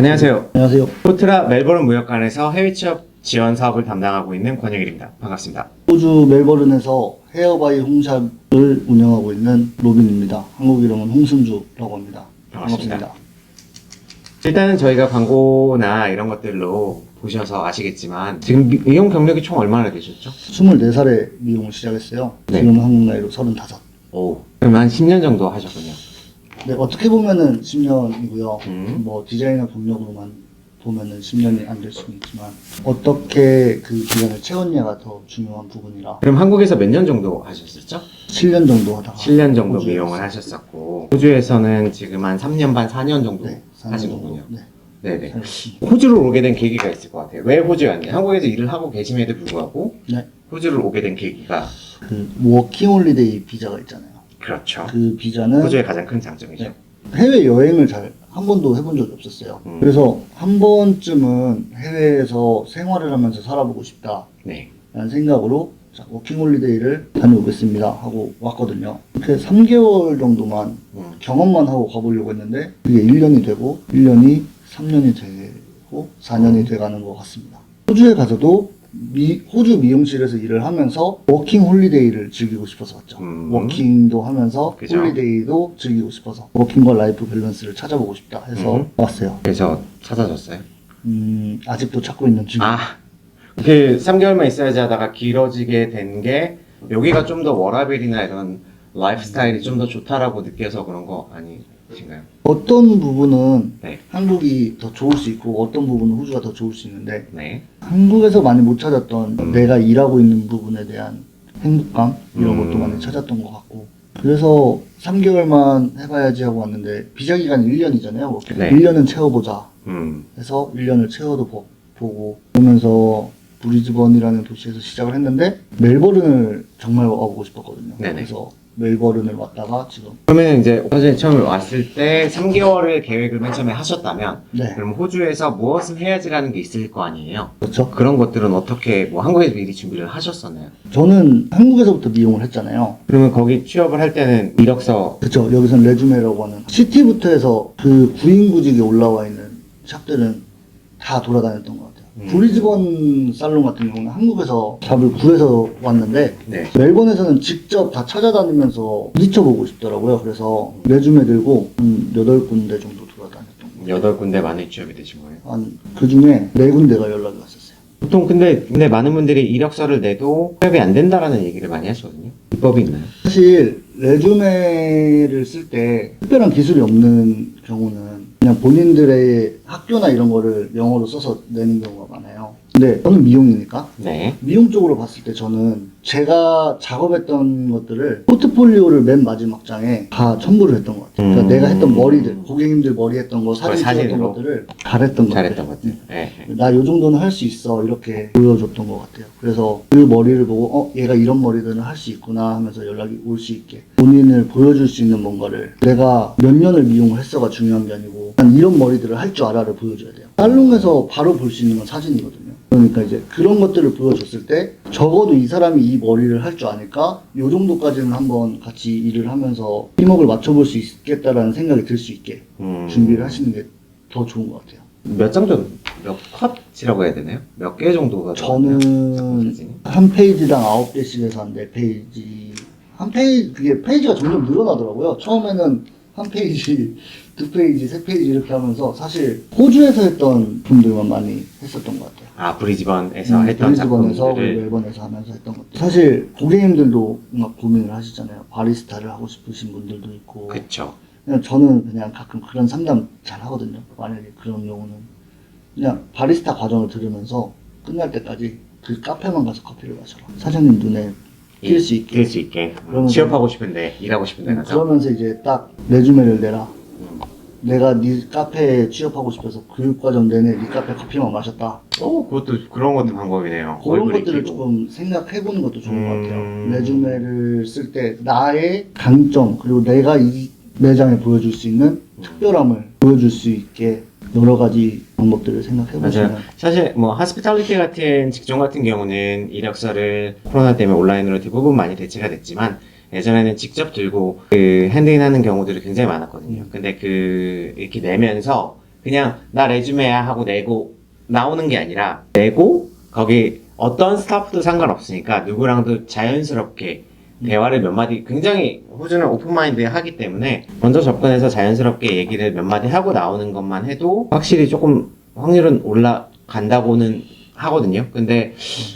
안녕하세요. 안녕하세요. 포트라 멜버른 무역관에서 해외 취업 지원 사업을 담당하고 있는 권혁일입니다. 반갑습니다. 호주 멜버른에서 헤어바이 홈샵을 운영하고 있는 로빈입니다. 한국 이름은 홍승주라고 합니다. 반갑습니다. 일단은 저희가 광고나 이런 것들로 보셔서 아시겠지만 지금 미용 경력이 총 얼마나 되셨죠? 24살에 미용을 시작했어요. 네. 지금 한국 나이로 35. 오, 그럼 한 10년 정도 하셨군요. 네, 어떻게 보면은 10년이고요. 음. 뭐 디자이너 경력으로만 보면은 10년이 안 될 수는 있지만 어떻게 그 기간을 채웠냐가 더 중요한 부분이라 그럼 한국에서 몇 년 정도 하셨었죠? 7년 정도 하다가 7년 정도 호주에 미용을 왔어요. 하셨었고 호주에서는 지금 한 3년 반, 4년 정도 네, 4년 하신 정도. 거군요. 네, 네네. 살았습니다. 호주를 오게 된 계기가 있을 것 같아요. 왜 호주에 왔냐? 한국에서 일을 하고 계심에도 불구하고 네, 호주를 오게 된 계기가 그 워킹홀리데이 비자가 있잖아요. 그렇죠. 그 비자는 호주의 가장 큰 장점이죠. 네. 해외 여행을 잘 한 번도 해본 적이 없었어요. 그래서 한 번쯤은 해외에서 생활을 하면서 살아보고 싶다라는 네. 생각으로 자, 워킹홀리데이를 다녀오겠습니다 하고 왔거든요. 이렇게 3개월 정도만 경험만 하고 가보려고 했는데 그게 1년이 되고 1년이 3년이 되고 4년이 돼가는 것 같습니다. 호주에 가서도 호주 미용실에서 일을 하면서 워킹 홀리데이를 즐기고 싶어서 왔죠. 워킹도 하면서 그죠. 홀리데이도 즐기고 싶어서 워킹과 라이프 밸런스를 찾아보고 싶다 해서 왔어요. 그래서 찾아줬어요. 아직도 찾고 있는 중이에요. 아, 그 3개월만 있어야지 하다가 길어지게 된 게 여기가 좀 더 워라밸이나 이런 라이프 스타일이 좀 더 좋다라고 느껴서 그런 거 아니신가요? 어떤 부분은 네. 한국이 더 좋을 수 있고 어떤 부분은 호주가 더 좋을 수 있는데 네. 한국에서 많이 못 찾았던 내가 일하고 있는 부분에 대한 행복감 이런 것도 많이 찾았던 것 같고 그래서 3개월만 해봐야지 하고 왔는데 비자 기간이 1년이잖아요. 네. 1년은 채워보자 음. 해서 1년을 채워도 보고 그러면서 브리즈번이라는 도시에서 시작을 했는데 멜버른을 정말 와보고 싶었거든요. 네네. 그래서 멜버른을 왔다가 지금 그러면 이제 호주에 처음에 왔을 때 3개월을 계획을 맨 처음에 하셨다면 네 그럼 호주에서 무엇을 해야지라는 게 있을 거 아니에요? 그렇죠. 그런 것들은 어떻게 뭐 한국에서 미리 준비를 하셨었나요? 저는 한국에서부터 미용을 했잖아요. 그러면 거기 취업을 할 때는 이력서 그렇죠. 여기서는 레주메라고 하는 시티부터 해서 그 구인구직에 올라와 있는 샵들은 다 돌아다녔던 것 같아요. 브리즈번 살론 같은 경우는 한국에서 잡을 구해서 왔는데 네. 멜번에서는 직접 다 찾아다니면서 부딪혀보고 싶더라고요. 그래서 레주메 들고 8군데 정도 돌아다녔던 거예요. 8군데 만에 취업이 되신 거예요? 그 중에 4군데가 연락이 왔었어요. 보통 근데 많은 분들이 이력서를 내도 취업이 안 된다라는 얘기를 많이 하시거든요. 비법이 있나요? 사실 레주메를 쓸 때 특별한 기술이 없는 경우는 그냥 본인들의 학교나 이런 거를 영어로 써서 내는 경우가 많아요. 근데 저는 미용이니까 네. 미용 쪽으로 봤을 때 저는 제가 작업했던 것들을 포트폴리오를 맨 마지막 장에 다 첨부를 했던 것 같아요. 그러니까 내가 했던 머리들, 고객님들 머리 했던 거, 사진 찍었던 사진으로? 것들을 잘했던 것 잘했던 같아요. 것 같아요. 네. 나 요 정도는 할 수 있어 이렇게 보여줬던 것 같아요. 그래서 그 머리를 보고 얘가 이런 머리들은 할 수 있구나 하면서 연락이 올 수 있게 본인을 보여줄 수 있는 뭔가를 내가 몇 년을 미용을 했어가 중요한 게 아니고 난 이런 머리들을 할 줄 알아를 보여줘야 돼요. 살롱에서 바로 볼 수 있는 건 사진이거든요. 그러니까 이제 그런 것들을 보여줬을 때 적어도 이 사람이 이 머리를 할 줄 아니까 요 정도까지는 한번 같이 일을 하면서 팀워크를 맞춰볼 수 있겠다라는 생각이 들 수 있게 준비를 하시는 게 더 좋은 것 같아요. 몇 장 정도, 몇 컷이라고 해야 되나요? 몇 개 정도가 저는 사진이? 한 페이지당 9개씩에서 한 4페이지 한 페이지 그게 페이지가 점점 늘어나더라고요. 처음에는 한 페이지, 2페이지, 3페이지 이렇게 하면서 사실 호주에서 했던 분들만 많이 했었던 것 같아요. 아, 브리즈번에서 했던 브리즈번에서 작품들을 멜번에서 하면서 했던 것들. 사실 고객님들도 막 고민을 하시잖아요. 바리스타를 하고 싶으신 분들도 있고. 그쵸. 그냥 저는 그냥 가끔 그런 상담 잘 하거든요. 만약에 그런 경우는 그냥 바리스타 과정을 들으면서 끝날 때까지 그 카페만 가서 커피를 마셔라. 사장님 눈에 띌 수 있게. 낄 수 있게. 그러면서- 취업하고 싶은데, 일하고 싶은데 가서. 그러면서 이제 딱 레주메를 내라. 내가 네 카페에 취업하고 싶어서 교육과정 내내 네 카페 커피만 마셨다. 그런 것도 방법이네요. 그런 얼굴에 것들을 끼고. 조금 생각해보는 것도 좋은 것 같아요. 레주메를 쓸 때 나의 강점 그리고 내가 이 매장에 보여줄 수 있는 특별함을 보여줄 수 있게 여러 가지 방법들을 생각해보시면 맞아요. 사실 뭐 하스피탈리티 같은 직종 같은 경우는 이력서를 코로나 때문에 온라인으로 대부분 많이 대체가 됐지만 예전에는 직접 들고 그 핸드인하는 경우들이 굉장히 많았거든요. 근데 그 이렇게 내면서 그냥 나 레주메야 하고 내고 나오는 게 아니라 내고 거기 어떤 스타프도 상관없으니까 누구랑도 자연스럽게 대화를 몇 마디 굉장히 호주는 오픈마인드 하기 때문에 먼저 접근해서 자연스럽게 얘기를 몇 마디 하고 나오는 것만 해도 확실히 조금 확률은 올라간다고는 하거든요. 근데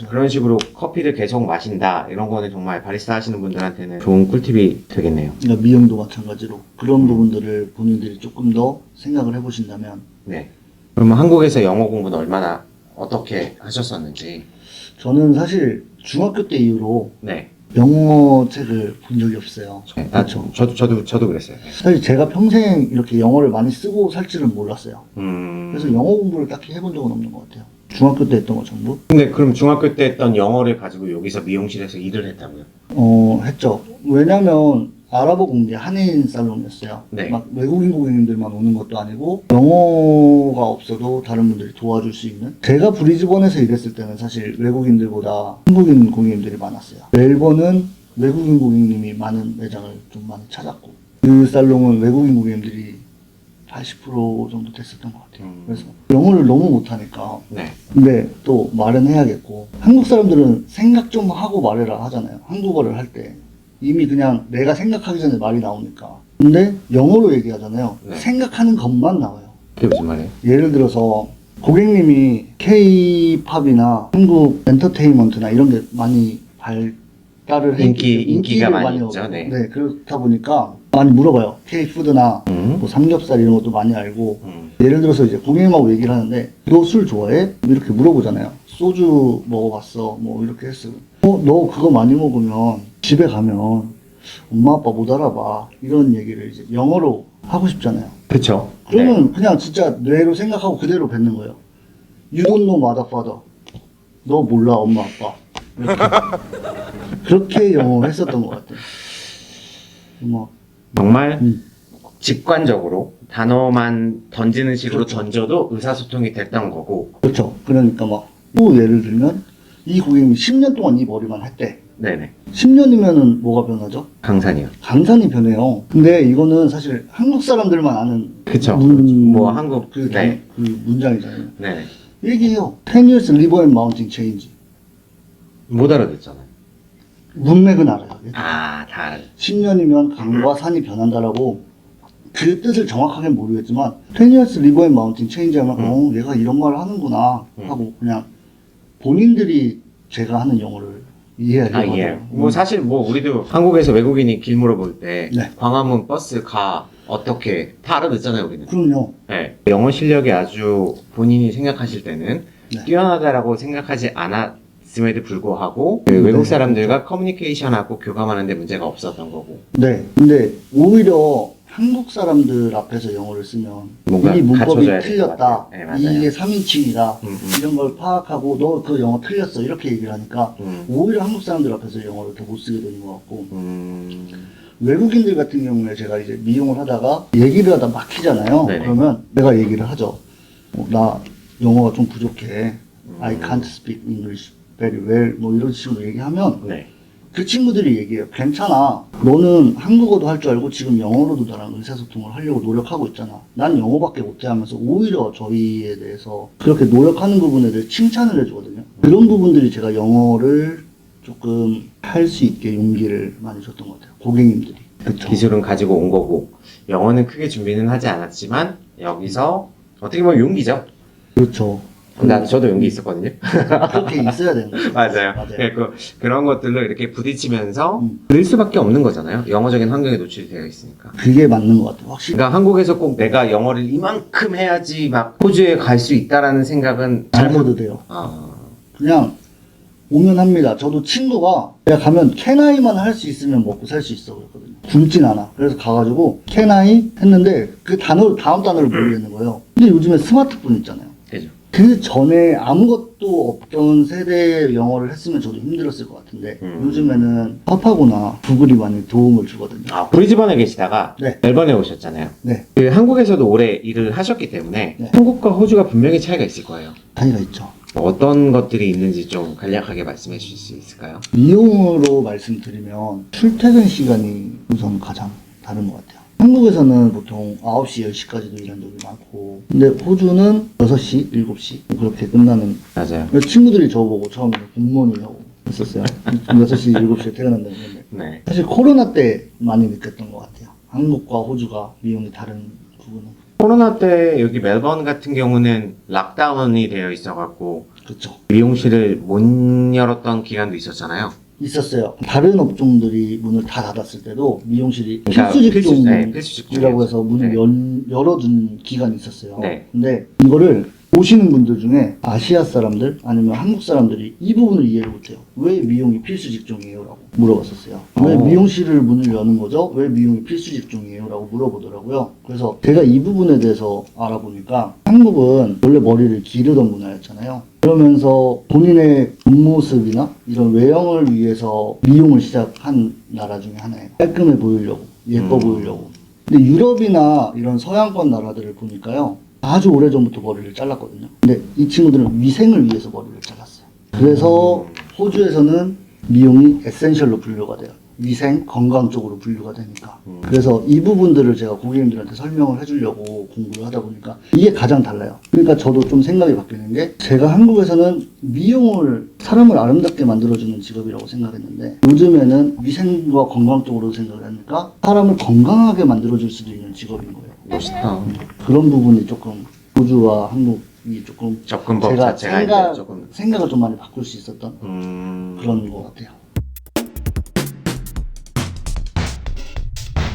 그런 식으로 커피를 계속 마신다 이런 거는 정말 바리스타 하시는 분들한테는 좋은 꿀팁이 되겠네요. 그러니까 미용도 마찬가지로 그런 부분들을 본인들이 조금 더 생각을 해보신다면. 네. 그러면 한국에서 영어 공부는 얼마나 어떻게 하셨었는지. 저는 사실 중학교 때 이후로 네. 영어 책을 본 적이 없어요. 네. 그렇죠. 저도 그랬어요. 사실 제가 평생 이렇게 영어를 많이 쓰고 살 줄은 몰랐어요. 음. 그래서 영어 공부를 딱히 해본 적은 없는 것 같아요. 중학교 때 했던 거 전부 근데 그럼 중학교 때 했던 영어를 가지고 여기서 미용실에서 일을 했다고요? 했죠. 왜냐면 알아보고 게 한인 살롱이었어요. 네. 막 외국인 고객님들만 오는 것도 아니고 영어가 없어도 다른 분들이 도와줄 수 있는. 제가 브리즈번에서 일했을 때는 사실 외국인들보다 한국인 고객님들이 많았어요. 멜번은 외국인 고객님이 많은 매장을 좀 많이 찾았고 그 살롱은 외국인 고객님들이 80% 정도 됐었던 것 같아요. 그래서 영어를 너무 못하니까. 네. 근데 또 말은 해야겠고 한국 사람들은 생각 좀 하고 말해라 하잖아요. 한국어를 할 때 이미 그냥 내가 생각하기 전에 말이 나오니까. 근데 영어로 얘기하잖아요. 네. 생각하는 것만 나와요. 그게 무슨 말이에요? 예를 들어서 고객님이 K-팝이나 한국 엔터테인먼트나 이런 게 많이 발달을 인기가 인기를 많이 얻고. 있죠. 네. 네, 그렇다 보니까 많이 물어봐요. K-푸드나 뭐 삼겹살 이런 것도 많이 알고. 예를 들어서 이제 고객님하고 얘기를 하는데 너 술 좋아해? 이렇게 물어보잖아요. 소주 먹어봤어. 뭐 이렇게 했어. 너 그거 많이 먹으면 집에 가면 엄마 아빠 못 알아봐. 이런 얘기를 이제 영어로 하고 싶잖아요. 그쵸. 그러면 그냥 진짜 뇌로 생각하고 그대로 뱉는 거예요. You don't know mother father. 너 몰라 엄마 아빠. 이렇게. 그렇게 영어를 했었던 것 같아요. 뭐 정말 직관적으로 단어만 던지는 식으로 던져도 의사소통이 됐던 거고. 그렇죠. 그러니까 막 또 예를 들면 이 고객님이 10년 동안 이 머리만 했대. 네네. 10년이면은 뭐가 변하죠? 강산이요. 강산이 변해요. 근데 이거는 사실 한국 사람들만 아는 그쵸. 뭐 한국, 그, 네. 그 문장이잖아요. 네네. 얘기해요. 10 years river and mountain change. 못 알아듣잖아요. 문맥은 알아요. 아, 다 알아요. 10년이면 강과 산이 변한다라고 그 뜻을 정확하게 모르겠지만 10 years river and mountain change 하면 얘가 이런 말을 하는구나 하고 그냥 본인들이 제가 하는 영어를 이해하려고 아, 예. 하더라고요. 뭐 사실 뭐 우리도 한국에서 외국인이 길 물어볼 때 네. 광화문 버스 가 어떻게 다 알아듣잖아요, 우리는. 그럼요. 네. 영어 실력이 아주 본인이 생각하실 때는 네. 뛰어나다라고 생각하지 않았음에도 불구하고 그 외국 사람들과 커뮤니케이션하고 교감하는 데 문제가 없었던 거고. 네. 근데 오히려 한국 사람들 앞에서 영어를 쓰면 뭔가 이 문법이 갖춰줘야 될것 틀렸다. 같아요. 네, 맞아요. 이게 3인칭이다. 음. 이런 걸 파악하고 너 그 영어 틀렸어. 이렇게 얘기를 하니까 음. 오히려 한국 사람들 앞에서 영어를 더 못 쓰게 되는 것 같고 음. 외국인들 같은 경우에 제가 이제 미용을 하다가 얘기를 하다 막히잖아요. 네네. 그러면 내가 얘기를 하죠. 나 영어가 좀 부족해. I can't speak English very well. 뭐 이런 식으로 얘기하면 네. 그 친구들이 얘기해요. 괜찮아. 너는 한국어도 할 줄 알고 지금 영어로도 나랑 의사소통을 하려고 노력하고 있잖아. 난 영어밖에 못해 하면서 오히려 저희에 대해서 그렇게 노력하는 부분에 대해 칭찬을 해주거든요. 그런 부분들이 제가 영어를 조금 할 수 있게 용기를 많이 줬던 것 같아요. 고객님들이. 그쵸. 기술은 가지고 온 거고 영어는 크게 준비는 하지 않았지만 여기서 어떻게 보면 용기죠. 그렇죠. 저도 용기 있었거든요. 그렇게 있어야 되는 거죠. 맞아요. 맞아요. 네, 그런 것들로 이렇게 부딪히면서 늘 수밖에 없는 거잖아요. 영어적인 환경에 노출이 되어 있으니까. 그게 맞는 것 같아요. 확실히. 그러니까 한국에서 꼭 내가 영어를 이만큼 해야지 막 호주에 갈 수 있다라는 생각은 잘못도 돼요. 아, 그냥 오면 합니다. 저도 친구가 내가 가면 캐나이만 할 수 있으면 먹고 살 수 있어 그랬거든요. 굶진 않아. 그래서 가가지고 캐나이 했는데 그 단어 다음 단어를 모르겠는 거예요. 근데 요즘에 스마트폰 있잖아요. 되죠. 그 전에 아무것도 없던 세대의 영어를 했으면 저도 힘들었을 것 같은데 요즘에는 팝하거나 구글이 많이 도움을 주거든요. 아, 브리즈번에 계시다가 네. 멜번에 오셨잖아요. 네, 그 한국에서도 오래 일을 하셨기 때문에 네. 한국과 호주가 분명히 차이가 있을 거예요. 차이가 있죠. 어떤 것들이 있는지 좀 간략하게 말씀해 주실 수 있을까요? 미용으로 말씀드리면 출퇴근 시간이 우선 가장 다른 것 같아요. 한국에서는 보통 9시, 10시까지도 일하는 적이 많고, 근데 호주는 6시, 7시 그렇게 끝나는. 맞아요. 친구들이 저보고 처음에 공무원이라고 했었어요. 6시, 7시에 퇴근한다는 건데. 네. 사실 코로나 때 많이 느꼈던 것 같아요. 한국과 호주가 미용이 다른 부분은. 코로나 때 여기 멜번 같은 경우는 락다운이 되어 있어갖고 그렇죠. 미용실을 못 열었던 기간도 있었잖아요. 있었어요. 다른 업종들이 문을 다 닫았을 때도 미용실이 그러니까 필수 필수 직종이라고 직종이었죠. 해서 문을 열어준 기간이 있었어요. 네. 근데 이거를 오시는 분들 중에 아시아 사람들 아니면 한국 사람들이 이 부분을 이해를 못해요. 왜 미용이 필수 직종이에요? 라고 물어봤었어요. 왜 미용실을 문을 여는 거죠? 왜 미용이 필수 직종이에요? 라고 물어보더라고요. 그래서 제가 이 부분에 대해서 알아보니까 한국은 원래 머리를 기르던 문화였잖아요. 그러면서 본인의 겉모습이나 이런 외형을 위해서 미용을 시작한 나라 중에 하나예요. 깔끔해 보이려고, 예뻐 보이려고. 근데 유럽이나 이런 서양권 나라들을 보니까요, 아주 오래전부터 머리를 잘랐거든요. 근데 이 친구들은 위생을 위해서 머리를 잘랐어요. 그래서 호주에서는 미용이 에센셜로 분류가 돼요. 위생, 건강 쪽으로 분류가 되니까. 그래서 이 부분들을 제가 고객님들한테 설명을 해주려고 공부를 하다 보니까 이게 가장 달라요. 그러니까 저도 좀 생각이 바뀌는 게, 제가 한국에서는 미용을 사람을 아름답게 만들어주는 직업이라고 생각했는데 요즘에는 위생과 건강 쪽으로 생각을 하니까 사람을 건강하게 만들어줄 수도 있는 직업인 거예요. 멋있다. 그런 부분이 조금 호주와 한국이 조금 접근법 제가 자체가 이제 조금 생각을 좀 많이 바꿀 수 있었던 그런 것 같아요.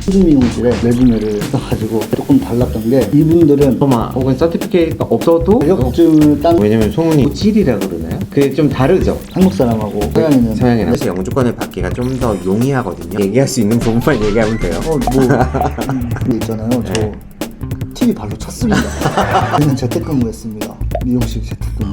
호주 미용실에 레주메를 써가지고 조금 달랐던 게, 이분들은 디플로마 혹은 서티피케이트가 없어도 자격증을 딴 왜냐면 소문이 오질이라 그러나요? 그게 좀 다르죠. 한국 사람하고 서양인은 서양이랑 영주권을 받기가 좀 더 용이하거든요. 얘기할 수 있는 부분만 얘기하면 돼요. 뭐 있잖아요. 저 TV 발로 찼습니다. 저는 재택근무했습니다. 미용실 재택근무.